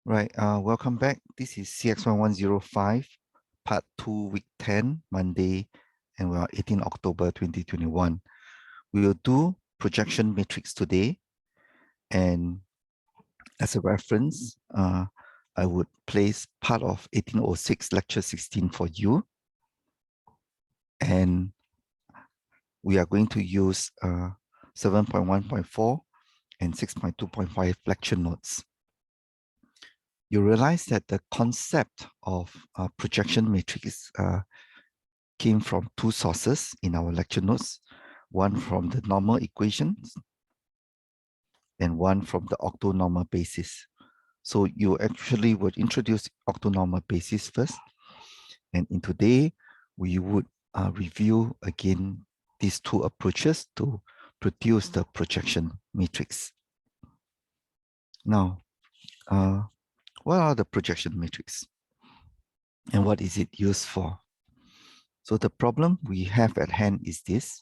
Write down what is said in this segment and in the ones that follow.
Right, welcome back. This is CX1105, part 2, week 10, Monday, and we are 18 October 2021. We will do projection matrix today, and as a reference, I would place part of 1806 lecture 16 for you, and we are going to use 7.1.4 and 6.2.5 lecture notes. You realize that the concept of projection matrix came from two sources in our lecture notes, one from the normal equations and one from the octonormal basis. So you actually would introduce octonormal basis first, and in today we would review again these two approaches to produce the projection matrix. Now, what are the projection matrix and what is it used for? So the problem we have at hand is this.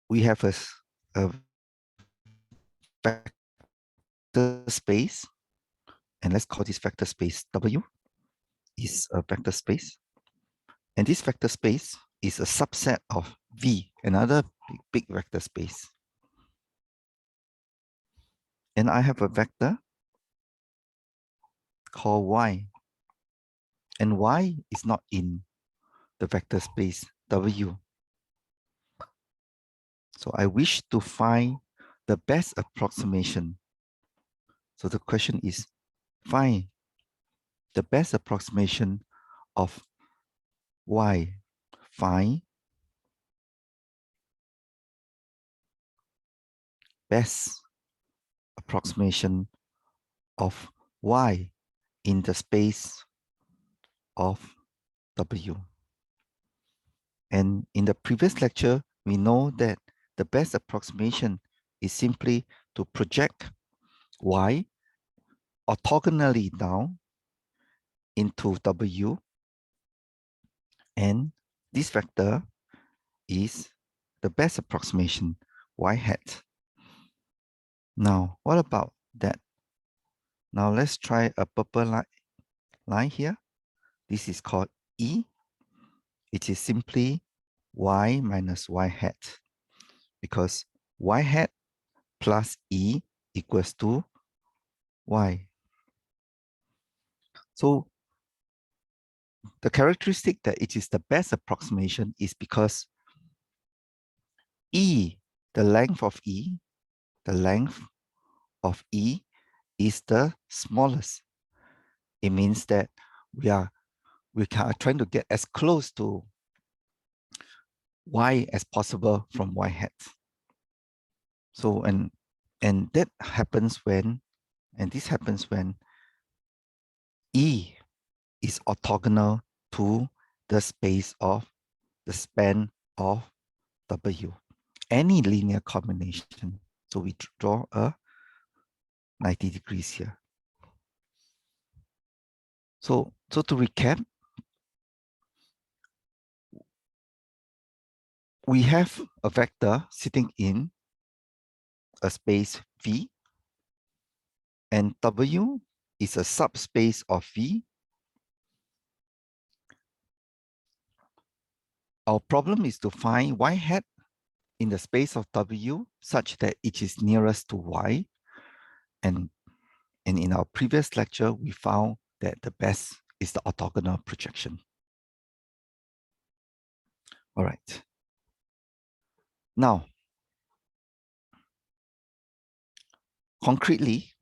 We have a vector space, and let's call this vector space W is a vector space. And this vector space is a subset of V, another big vector space. And I have a vector called Y. And Y is not in the vector space W. So I wish to find the best approximation. So the question is, find the best approximation of Y. Find best approximation of Y in the space of W. And in the previous lecture, we know that the best approximation is simply to project Y orthogonally down into W, and this vector is the best approximation, Y hat. Now, what about that? Now let's try a purple line here. This is called E. It is simply Y minus Y hat, because Y hat plus E equals to Y. So the characteristic that it is the best approximation is because E, the length of E is the smallest. It means that we are trying to get as close to Y as possible from Y hat. So and that happens when, and this happens when E is orthogonal to the space of the span of W, any linear combination. So we draw a 90 degrees here. So to recap, we have a vector sitting in a space V, and W is a subspace of V. Our problem is to find Y hat in the space of W such that it is nearest to Y. And in our previous lecture, we found that the best is the orthogonal projection. All right. Now, concretely,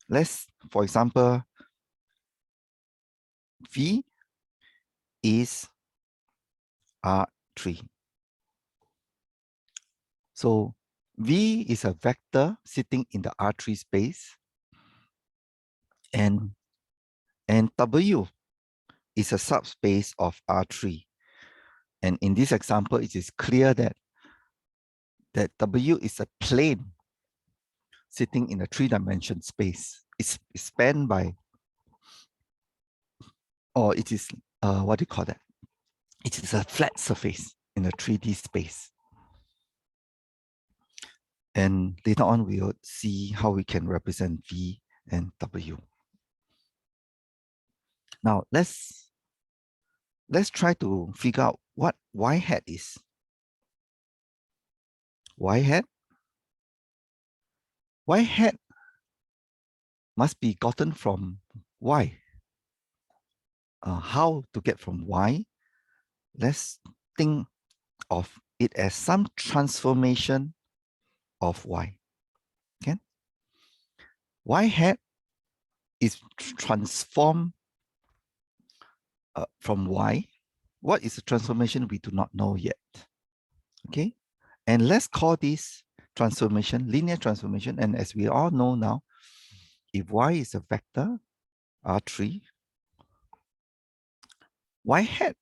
let's, for example, V is R3. So V is a vector sitting in the R3 space, and W is a subspace of R3. And in this example, it is clear that W is a plane sitting in a three-dimensional space. It's spanned by, or it is, what do you call that? It is a flat surface in a 3D space. And later on, we will see how we can represent V and W. Now, let's try to figure out what Y hat is. Y hat must be gotten from Y. How to get from Y? Let's think of it as some transformation of Y. Okay? Y hat is transformed from Y. What is the transformation? We do not know yet. Okay? And let's call this transformation linear transformation. And as we all know now, if Y is a vector, R3, Y hat,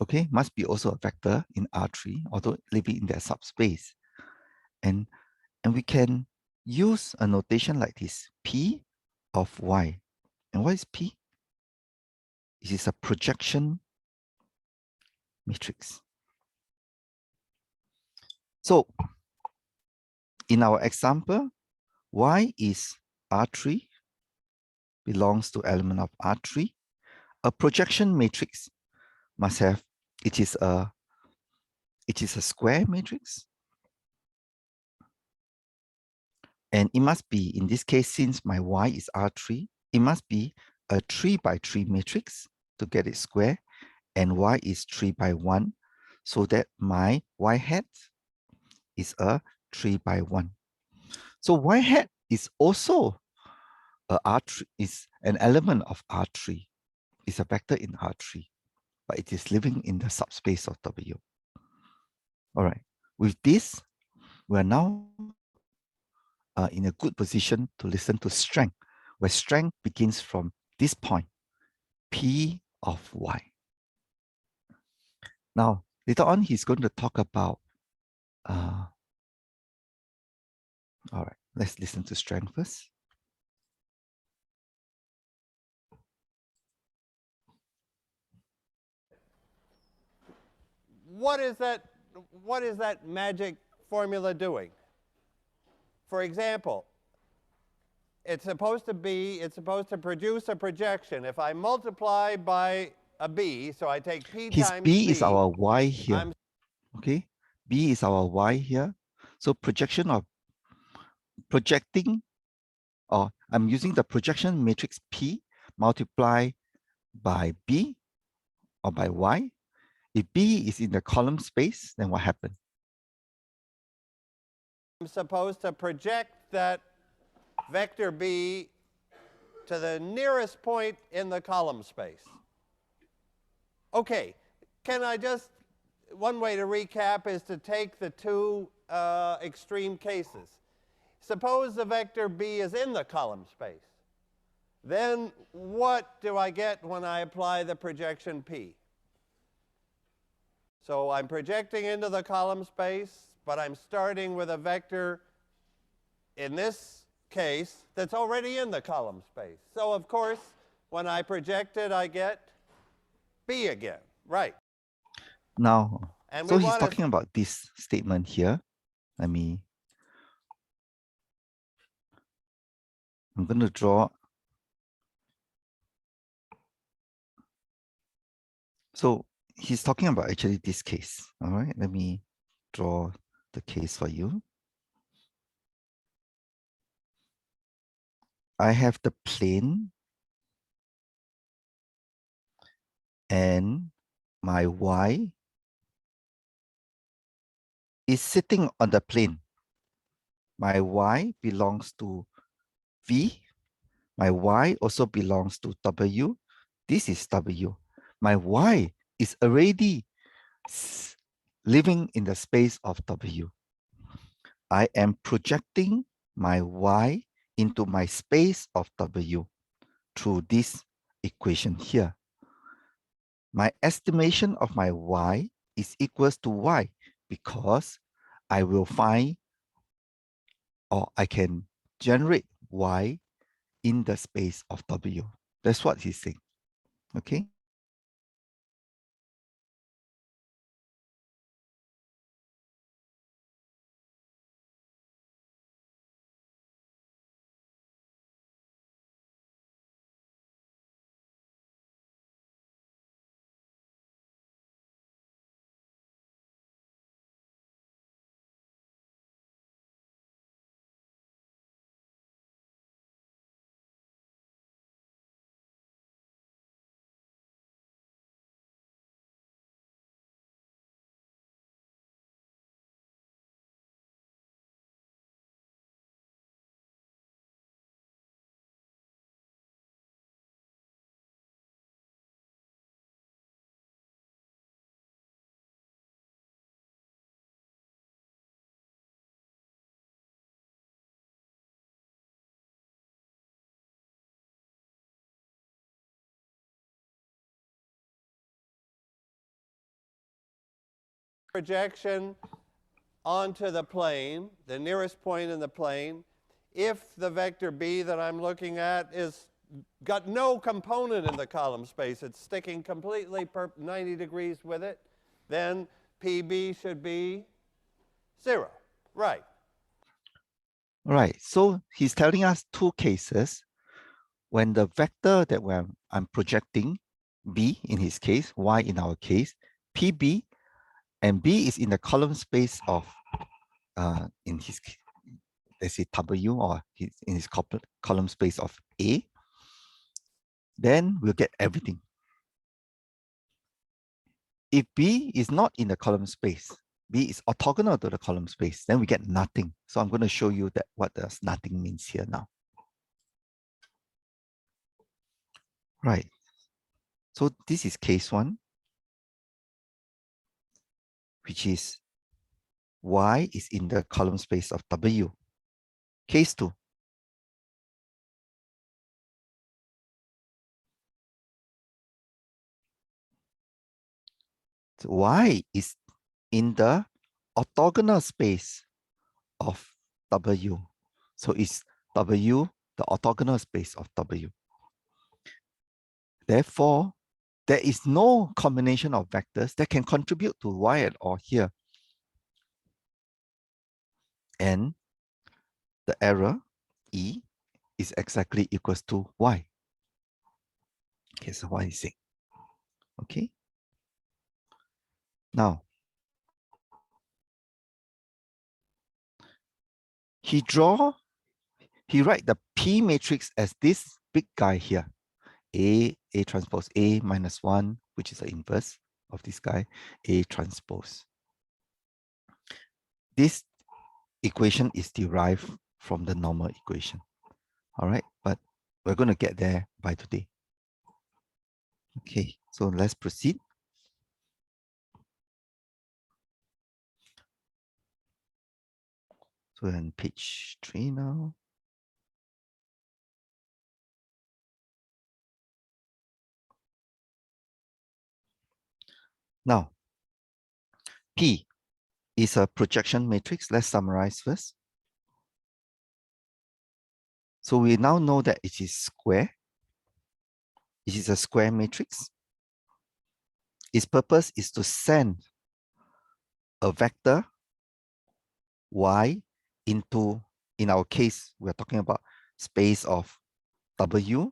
okay, must be also a vector in R3, although living in that subspace. And we can use a notation like this, P of Y. And what is P? It is a projection matrix. So in our example, Y is R3, belongs to element of R3. A projection matrix must have, it is a square matrix. And it must be, in this case, since my Y is R3, it must be a 3 by 3 matrix to get it square, and Y is 3 by 1, so that my Y hat is a 3 by 1. So Y hat is also a R3, is an element of R3. It's a vector in R3, but it is living in the subspace of W. All right, with this, we are now in a good position to listen to strength, where strength begins from this point, P of Y. Now, later on, he's going to talk about, all right, let's listen to strength first. What is that magic formula doing? For example, it's supposed to produce a projection. If I multiply by a B, so I take P times B B. is our Y here. Okay, B is our Y here. So projection of projecting, or I'm using the projection matrix P multiplied by B or by Y. If B is in the column space, then what happens? I'm supposed to project that vector B to the nearest point in the column space. Okay, can I just, one way to recap is to take the two extreme cases. Suppose the vector B is in the column space. Then what do I get when I apply the projection P? So I'm projecting into the column space, but I'm starting with a vector, in this case, that's already in the column space. So of course, when I project it, I get B again, right? Now, so he's talking about this statement here. I'm going to draw. So he's talking about actually this case. All right, let me draw the case for you. I have the plane and my Y is sitting on the plane. My Y belongs to V. My Y also belongs to W. This is W. My Y is already living in the space of W. I am projecting my Y into my space of W through this equation here. My estimation of my Y is equals to Y because I will find, or I can generate Y in the space of W. That's what he's saying. Okay. projection onto the plane, the nearest point in the plane, if the vector B that I'm looking at is got no component in the column space, it's sticking completely 90 degrees with it, then PB should be 0. Right. Right. So he's telling us two cases. When the vector that I'm projecting, B in his case, Y in our case, PB, and B is in the column space of, in his, let's say W, or in his column space of A, then we'll get everything. If B is not in the column space, B is orthogonal to the column space, then we get nothing. So I'm going to show you that what does nothing means here now. Right. So this is case 1, which is Y is in the column space of W. Case 2. So Y is in the orthogonal space of W. So is W the orthogonal space of W. Therefore, there is no combination of vectors that can contribute to Y at all here. And the error, E, is exactly equals to Y. Okay, so Y is 6. Okay. Now, he write the P matrix as this big guy here. A transpose A minus 1, which is the inverse of this guy, A transpose. This equation is derived from the normal equation. All right, but we're going to get there by today. Okay, so let's proceed. So we're on page 3 now. Now, P is a projection matrix. Let's summarize first. So we now know that it is square. It is a square matrix. Its purpose is to send a vector Y into, in our case, we're talking about space of W.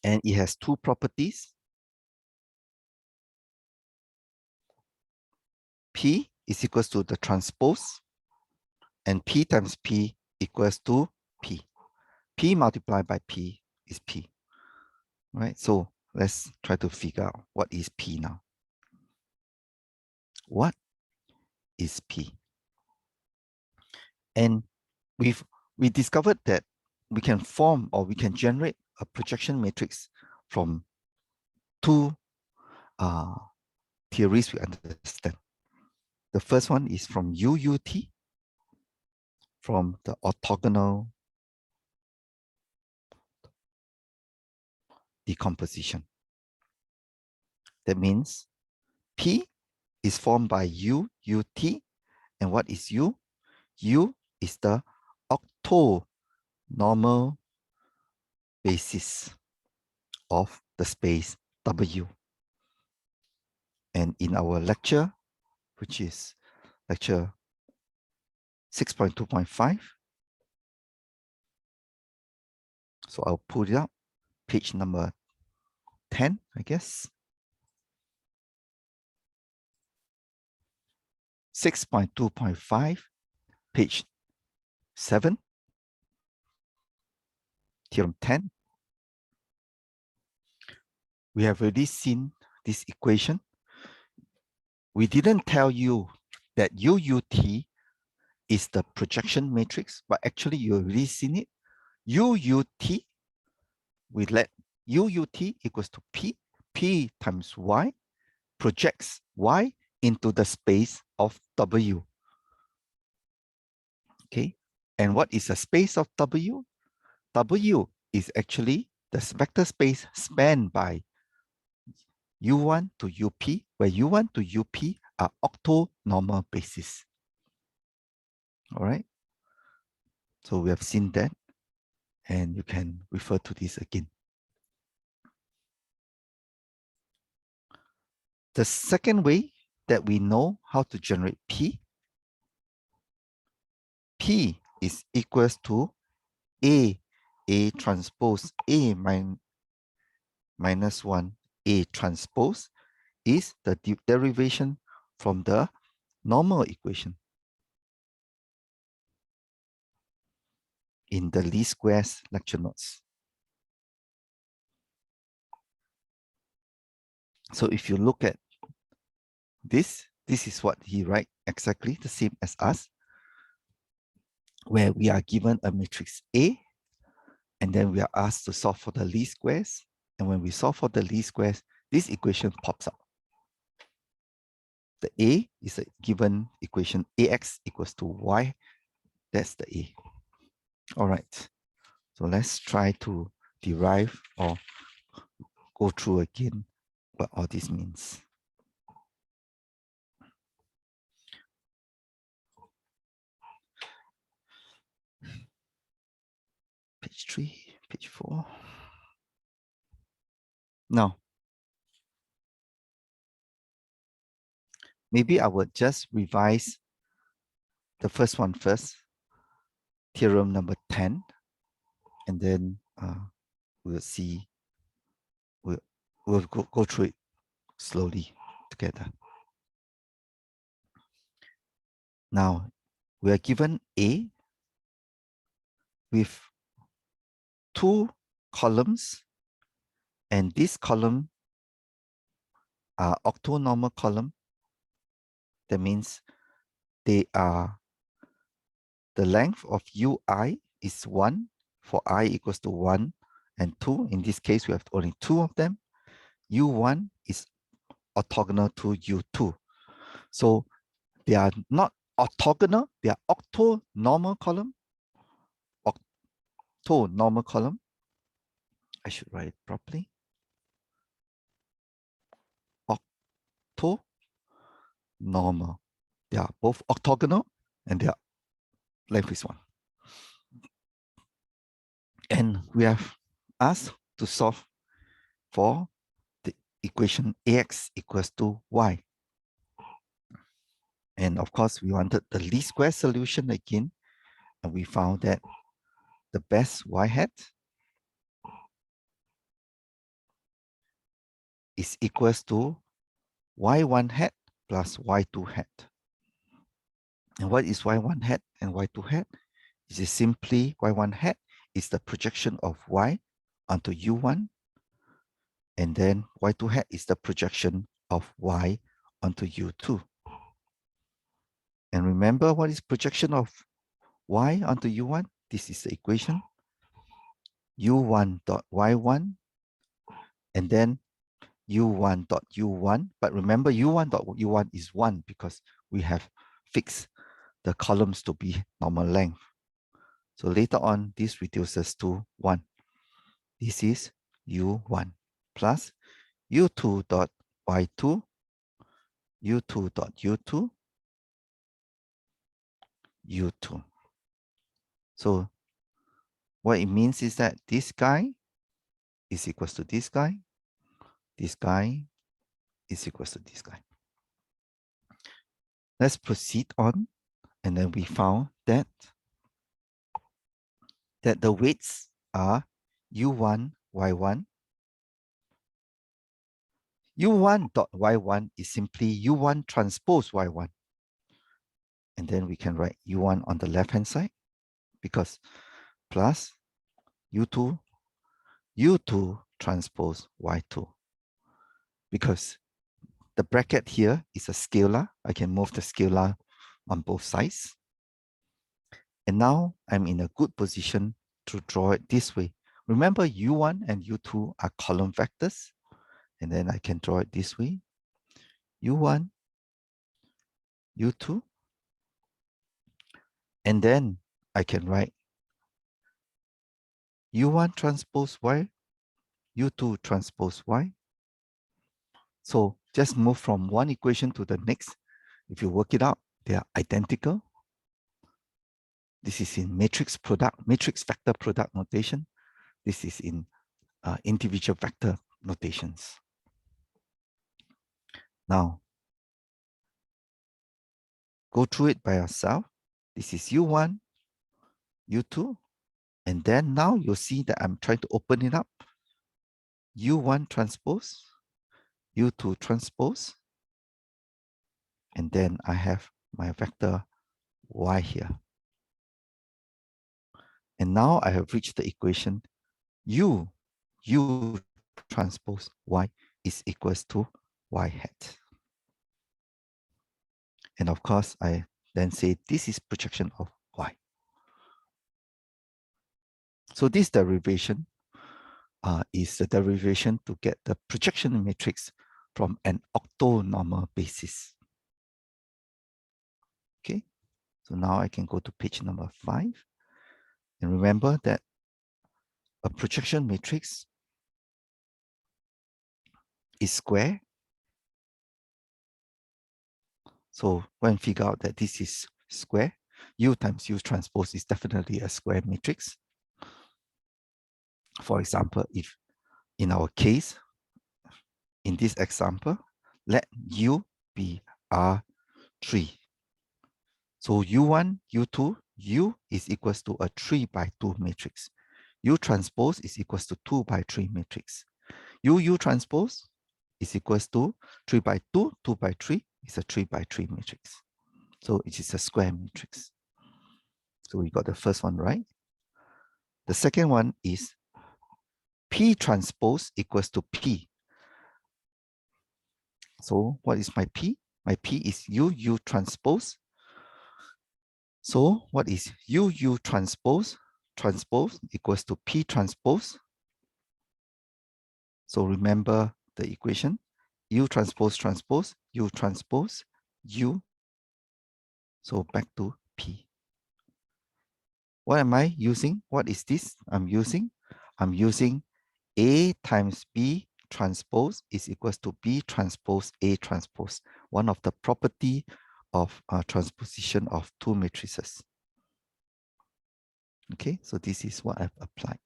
And it has two properties. P is equals to the transpose, and P times P equals to P. P multiplied by P is P. Right? So let's try to figure out what is P now. What is P? And we discovered that we can form, or we can generate a projection matrix from two theories we understand. The first one is from UUT, from the orthogonal decomposition. That means P is formed by UUT, and what is U? U is the octo-normal basis of the space W. And in our lecture, which is lecture 6.2.5, so I'll pull it up, page number 10, I guess. 6.2.5, page 7, theorem 10. We have already seen this equation. We didn't tell you that UUT is the projection matrix, but actually you already seen it. UUT, we let UUT equals to P, P times Y, projects Y into the space of W. Okay, and what is the space of W? W is actually the vector space spanned by U1 to UP, where U1 to UP are octonormal bases. All right. So we have seen that, and you can refer to this again. The second way that we know how to generate P is equals to A transpose A minus 1 A transpose is the derivation from the normal equation in the least squares lecture notes. So if you look at this is what he writes, exactly the same as us, where we are given a matrix A, and then we are asked to solve for the least squares. And when we solve for the least squares, this equation pops up. The A is a given equation, AX equals to Y. That's the A. All right. So let's try to derive or go through again what all this means. Page 3, page 4. Now, maybe I would just revise the first one first, theorem number 10, and then we'll see, we'll go through it slowly together. Now, we are given A with 2 columns, and this column are octonormal column. That means they are, the length of UI is 1 for I equals to 1 and 2. In this case, we have only 2 of them. U1 is orthogonal to U2. So they are not orthogonal, they are octonormal column. Octonormal column. I should write it properly. Octonormal. They are both orthogonal and their length is 1. And we have asked to solve for the equation AX equals to Y. And of course, we wanted the least square solution again. And we found that the best Y hat is equals to Y1 hat plus Y2 hat. And what is Y1 hat and Y2 hat? It is simply Y1 hat is the projection of Y onto U1. And then Y2 hat is the projection of Y onto U2. And remember what is projection of Y onto U1? This is the equation. U1 dot Y1 and then U1 dot U1. But remember U1 dot U1 is 1 because we have fixed the columns to be normal length. So later on, this reduces to 1. This is U1 plus U2 dot Y2, U2 dot U2, U2. So what it means is that this guy is equals to this guy is equals to this guy. Let's proceed on, and then we found that the weights are U1, Y1. U1 dot Y1 is simply U1 transpose Y1. And then we can write U1 on the left-hand side because plus U2 transpose Y2. Because the bracket here is a scalar. I can move the scalar on both sides. And now I'm in a good position to draw it this way. Remember, U1 and U2 are column vectors. And then I can draw it this way. U1, U2. And then I can write U1 transpose Y, U2 transpose Y. So just move from one equation to the next. If you work it out, they are identical. This is in matrix vector product notation. This is in individual vector notations. Now, go through it by yourself. This is U1, U2, and then now you'll see that I'm trying to open it up. U1 transpose, U2 transpose, and then I have my vector Y here. And now I have reached the equation U transpose Y is equals to Y hat. And of course, I then say this is projection of Y. So this derivation is the derivation to get the projection matrix from an octonormal basis. Okay, so now I can go to page number 5. And remember that a projection matrix is square. So when figure out that this is square, U times U transpose is definitely a square matrix. For example, if in our case, in this example, let U be R3. So U1, U2, U is equals to a 3 by 2 matrix. U transpose is equals to 2 by 3 matrix. U transpose is equals to 3 by 2, 2 by 3 is a 3 by 3 matrix. So it is a square matrix. So we got the first one right. The second one is P transpose equals to P. So what is my P? My P is U transpose. So what is U transpose? Transpose equals to P transpose. So remember the equation. U transpose transpose, U transpose, U. So back to P. What am I using? What is this I'm using? I'm using A times B transpose is equals to B transpose A transpose, one of the property of transposition of two matrices. Okay, so this is what I've applied.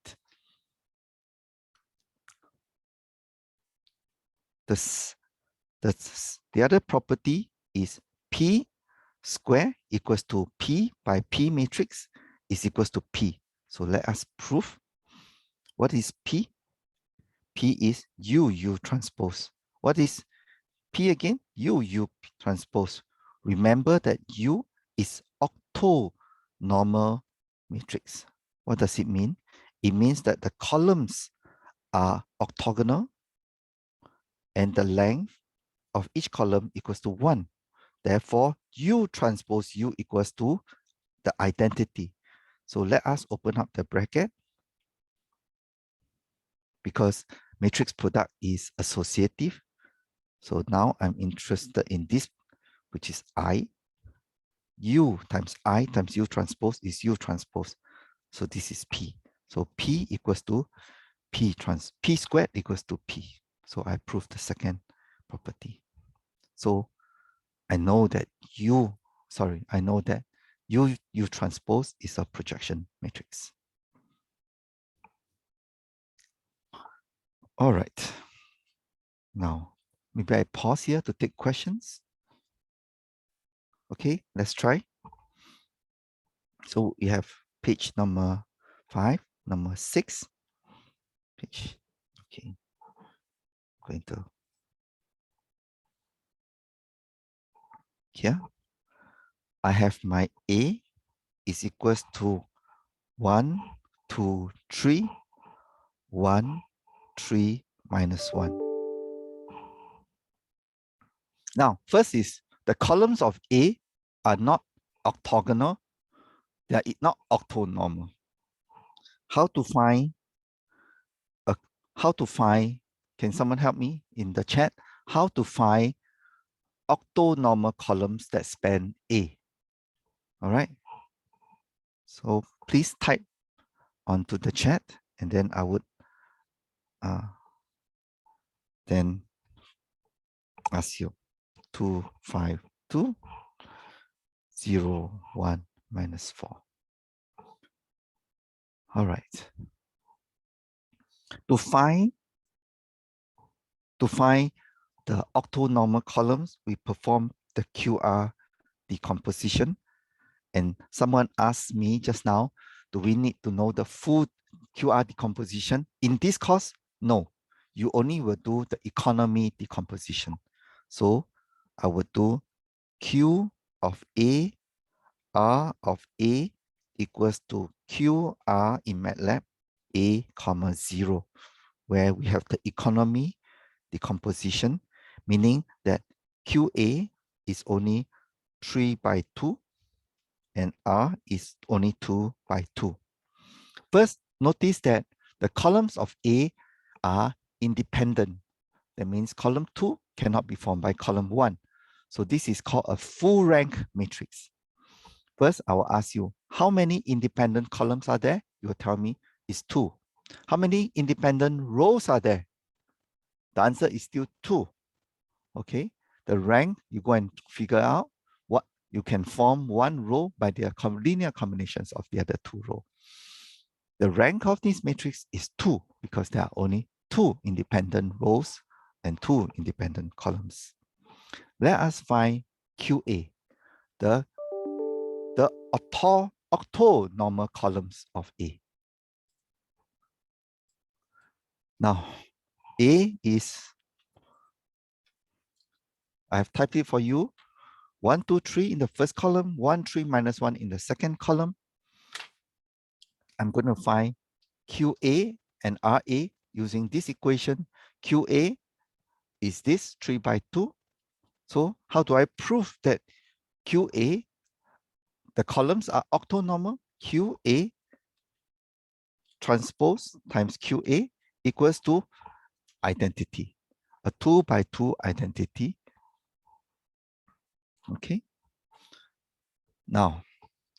The other property is P square equals to P by P matrix is equals to P. So let us prove. What is P? P is U transpose. What is P again? U transpose. Remember that U is octonormal matrix. What does it mean? It means that the columns are octagonal and the length of each column equals to 1. Therefore, U transpose U equals to the identity. So let us open up the bracket because matrix product is associative. So now I'm interested in this, which is I. U times I times U transpose is U transpose. So this is P. So P equals to P squared equals to P. So I proved the second property. So I know that U transpose is a projection matrix. All right. Now, maybe I pause here to take questions. Okay, let's try. So we have page number 5, number 6. Page. Okay. Going to here. I have my A is equals to 1, 2, 3, 1, 3, minus 1. Now, first is the columns of A are not octagonal. They are not octonormal. How to find, can someone help me in the chat? How to find octonormal columns that span A? All right. So please type onto the chat and then I would then ask you 2, 5, 2, 0, 1, minus 4. All right. To find the octonormal columns, we perform the QR decomposition. And someone asked me just now, do we need to know the full QR decomposition? In this course, no. You only will do the economy decomposition. So I would do Q of A, R of A equals to QR in MATLAB, A comma 0, where we have the economy decomposition, meaning that QA is only 3 by 2 and R is only 2 by 2. First, notice that the columns of A are independent. That means column 2 cannot be formed by column 1. So this is called a full rank matrix. First, I will ask you, how many independent columns are there? You will tell me it's 2. How many independent rows are there? The answer is still 2. Okay, the rank, you go and figure out what you can form one row by their linear combinations of the other 2 rows. The rank of this matrix is 2 because there are only 2 independent rows and 2 independent columns. Let us find QA, the octonormal columns of A. Now, A is, I have typed it for you, 1, 2, 3 in the first column, 1, 3, minus 1 in the second column. I'm going to find QA and RA using this equation. QA is this 3 by 2. So how do I prove that QA, the columns are octonormal? QA transpose times QA equals to identity, a 2 by 2 identity. Okay. Now,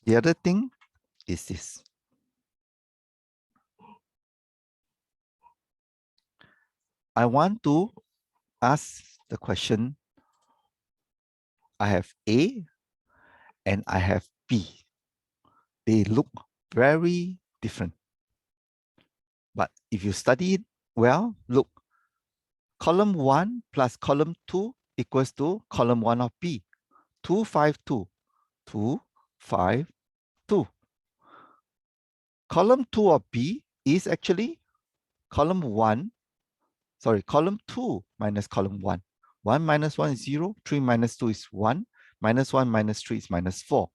the other thing is this. I want to ask the question, I have A and I have B. They look very different. But if you study it well, look, column 1 plus column 2 equals to column 1 of B. 2, 5, 2. 2, 5, 2. Column 2 of B is actually column 2 minus column 1. 1 minus 1 is 0. 3 minus 2 is 1. Minus 1 minus 3 is minus 4.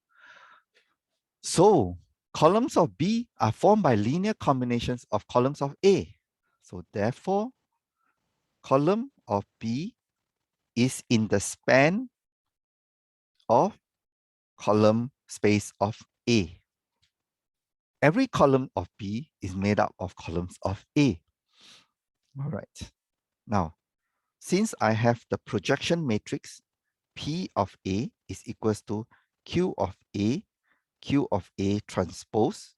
So columns of B are formed by linear combinations of columns of A. So therefore, column of B is in the span of column space of A. Every column of B is made up of columns of A. All right. Now, since I have the projection matrix, P of A is equals to Q of A transpose.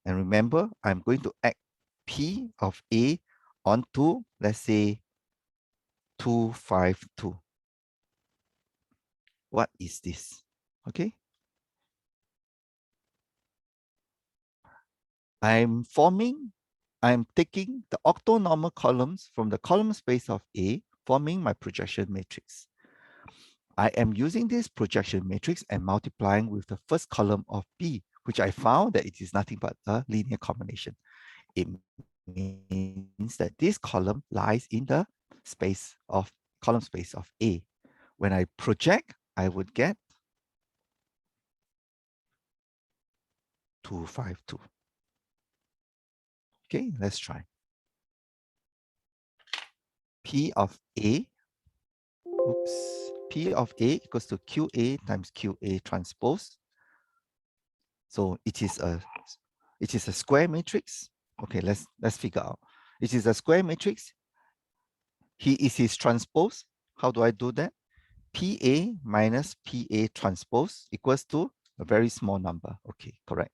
And remember, I'm going to add P of A onto, let's say, 2, 5, 2. What is this? Okay. I'm taking the octonormal columns from the column space of A, forming my projection matrix. I am using this projection matrix and multiplying with the first column of B, which I found that it is nothing but a linear combination. It means that this column lies in the column space of A. When I project, I would get 2, 5, 2. Okay, let's try. P of A, P of A equals to QA times QA transpose. So it is a square matrix. Okay, let's figure out. It is a square matrix. He is his transpose. How do I do that? PA minus PA transpose equals to a very small number. Okay, correct.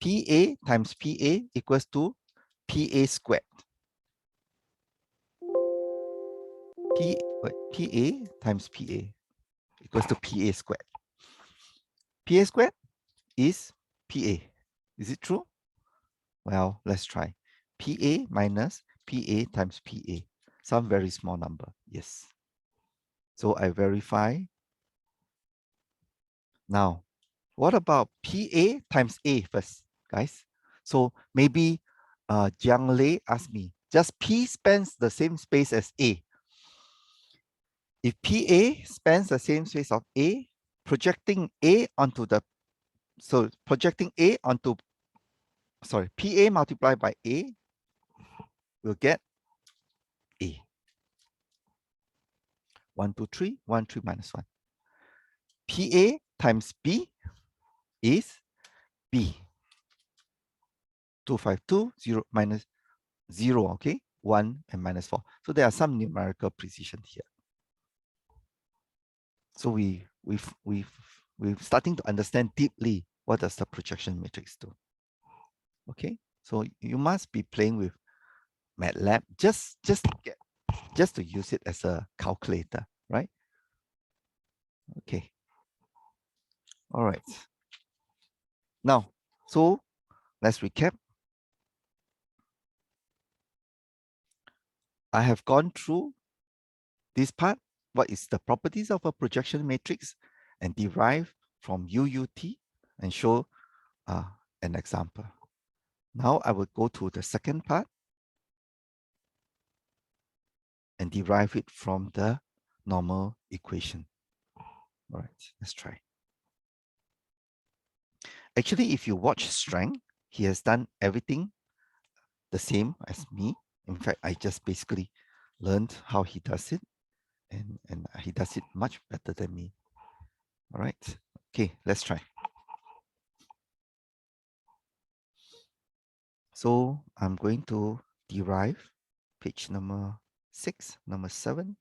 PA times PA equals to PA squared. PA times PA equals to PA squared. PA squared is PA. Is it true? Well, let's try. PA minus PA times PA. Some very small number. Yes. So I verify. Now, what about PA times A first, guys? So maybe Jiang Lei asked me, just P spans the same space as A. If PA spans the same space of A, projecting A onto the, so projecting A onto, sorry, PA multiplied by A will get A. 1, 2, 3, 1, 3 minus 1. PA times B is B. 2, 5, 2, 0 minus 0, okay? 1 and minus 4. So there are some numerical precision here. So we're starting to understand deeply what does the projection matrix do. Okay, so you must be playing with MATLAB just to use it as a calculator, right? Okay. All right. Now, so let's recap. I have gone through this part. What is the properties of a projection matrix and derive from UUT and show an example. Now I will go to the second part and derive it from the normal equation. All right, let's try. Actually, if you watch Strength, he has done everything the same as me. In fact, I just basically learned how he does it, and he does it much better than me. All right, okay, let's try. So I'm going to derive page number 6, number 7,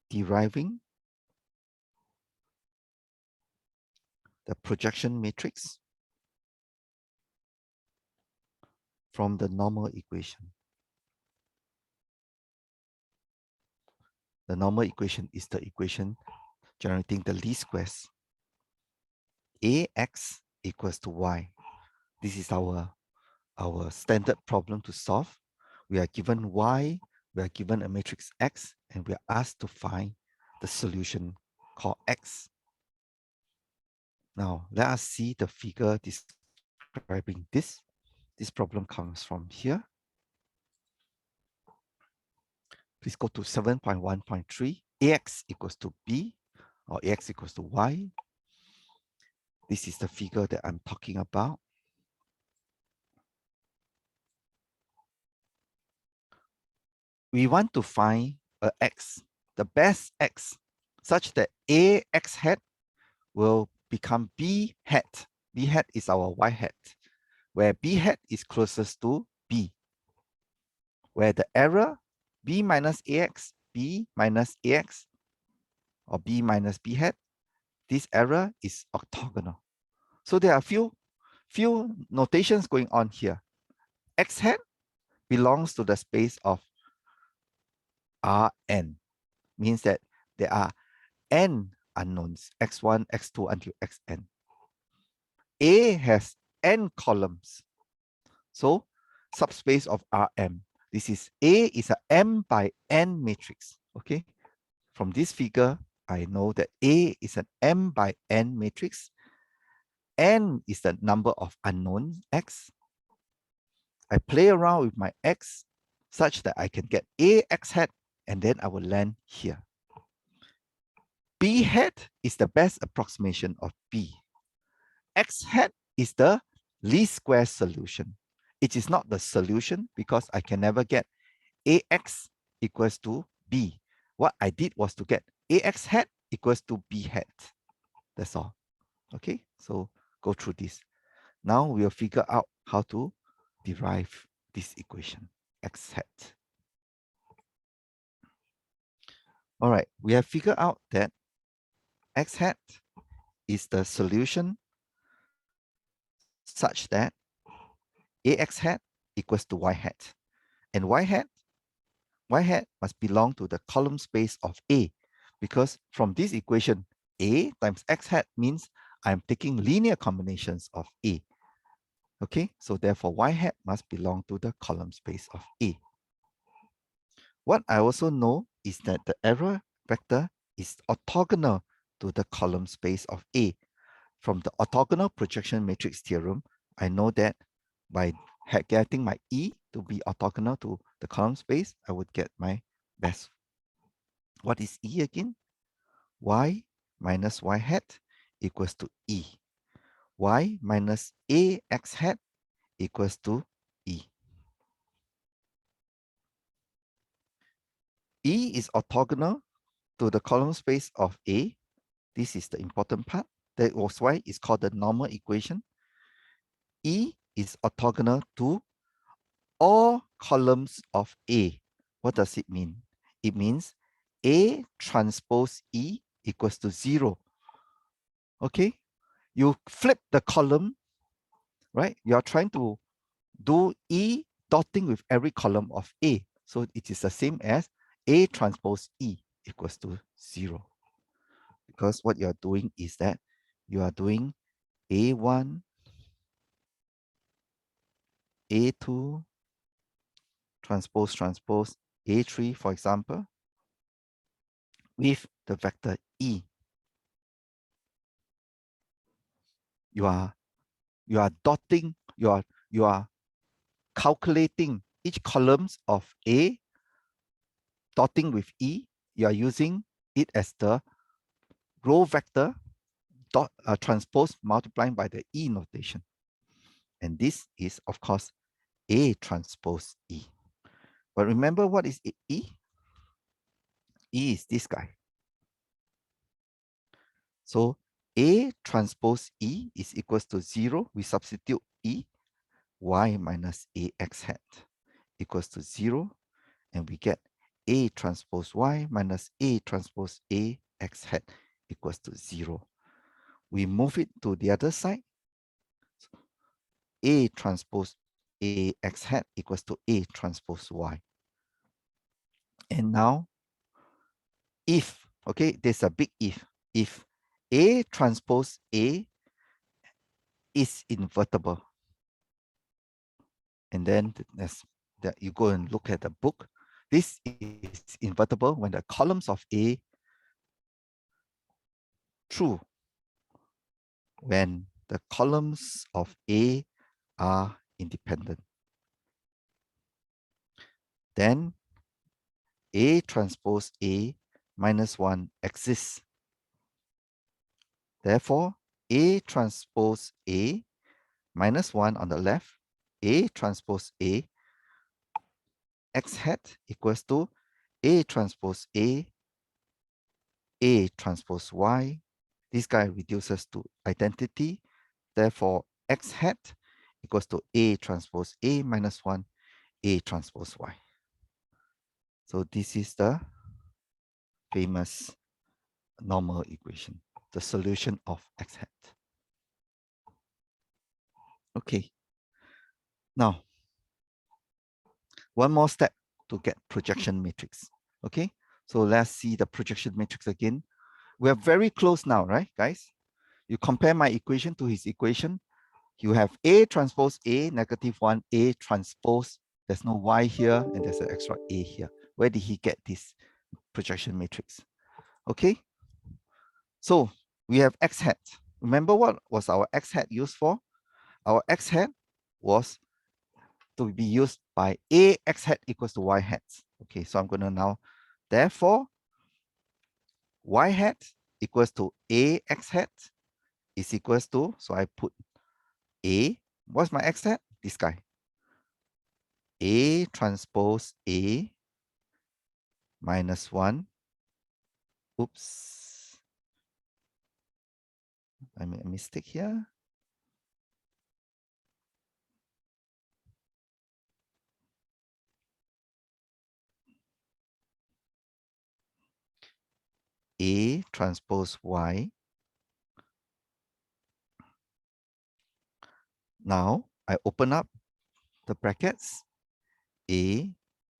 deriving the projection matrix from the normal equation. The normal equation is the equation generating the least squares. Ax equals to y. This is our standard problem to solve. We are given y, we are given a matrix X, and we are asked to find the solution called X. Now, let us see the figure describing this. This problem comes from here. Please go to 7.1.3. Ax equals to b, or Ax equals to y. This is the figure that I'm talking about. We want to find a x, the best x, such that Ax hat will become b hat. B hat is our y hat, where b hat is closest to b, where the error b minus Ax, b minus Ax, or b minus b hat, this error is orthogonal. So there are few notations going on here. X hat belongs to the space of Rn, means that there are n unknowns, x1, x2 until xn. A has n columns, so subspace of Rm. This is A is a m by n matrix. Okay, from this figure, I know that A is an m by n matrix. N is the number of unknown x. I play around with my x such that I can get Ax hat, and then I will land here. B hat is the best approximation of B. X hat is the least square solution. It is not the solution because I can never get Ax equals to B. What I did was to get Ax hat equals to B hat. That's all. Okay, so go through this. Now we'll figure out how to derive this equation, X hat. All right, we have figured out that X hat is the solution such that Ax hat equals to y hat. And y hat, y hat must belong to the column space of A, because from this equation, A times x hat means I'm taking linear combinations of A. Okay, so therefore y hat must belong to the column space of A. What I also know is that the error vector is orthogonal to the column space of A. From the orthogonal projection matrix theorem, I know that by getting my E to be orthogonal to the column space, I would get my best. What is E again? Y minus y hat equals to E. Y minus AX hat equals to E. E is orthogonal to the column space of A. This is the important part. That was why it's called the normal equation. E is orthogonal to all columns of A. What does it mean? It means A transpose E equals to 0. Okay, you flip the column, right? You are trying to do E dotting with every column of A. So it is the same as A transpose E equals to 0. Because what you are doing is that you are doing A1, A2, transpose, A3, for example, with the vector E. You are dotting, you are calculating each columns of A, dotting with E. You are using it as the row vector transpose multiplying by the E notation. And this is, of course, A transpose E. But remember what is E? E is this guy. So A transpose E is equals to 0. We substitute E, y minus AX hat equals to 0. And we get A transpose Y minus A transpose AX hat equals to 0. We move it to the other side. A transpose AX hat equals to A transpose Y. And now, if, okay, there's a big if A transpose A is invertible, and then that you go and look at the book, this is invertible when the columns of A true, when the columns of A are independent. Then A transpose A minus 1 exists. Therefore, A transpose A minus 1 on the left, A transpose A X hat equals to A transpose A transpose Y. This guy reduces to identity. Therefore, X hat equals to A transpose A minus 1 A transpose Y. So this is the famous normal equation, the solution of X hat. Okay. Now, one more step to get projection matrix. Okay. So let's see the projection matrix again. We are very close now, right, guys? You compare my equation to his equation. You have A transpose A, -1 A transpose. There's no Y here, and there's an extra A here. Where did he get this projection matrix? Okay. So we have X hat. Remember what was our X hat used for? Our X hat was to be used by A X hat equals to Y hat. Okay, so I'm going to now, therefore, Y hat equals to A X hat is equals to, so I put A, what's my X hat? This guy. A transpose A minus 1. Oops. I made a mistake here. A transpose Y. Now I open up the brackets. A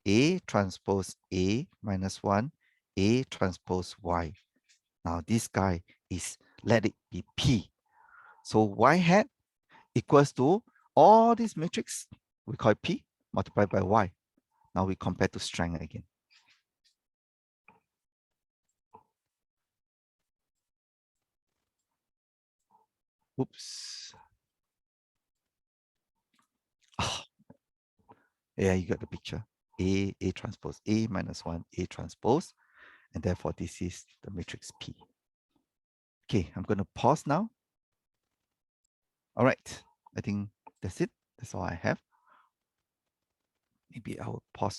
A transpose A minus 1, A transpose Y. Now this guy is, let it be P. So Y hat equals to all these matrix, we call it P, multiplied by Y. Now we compare to strength again. Oops. Oh, yeah, you got the picture. A transpose A minus 1, A transpose. And therefore, this is the matrix P. Okay, I'm going to pause now. All right, I think that's it. That's all I have. Maybe I will pause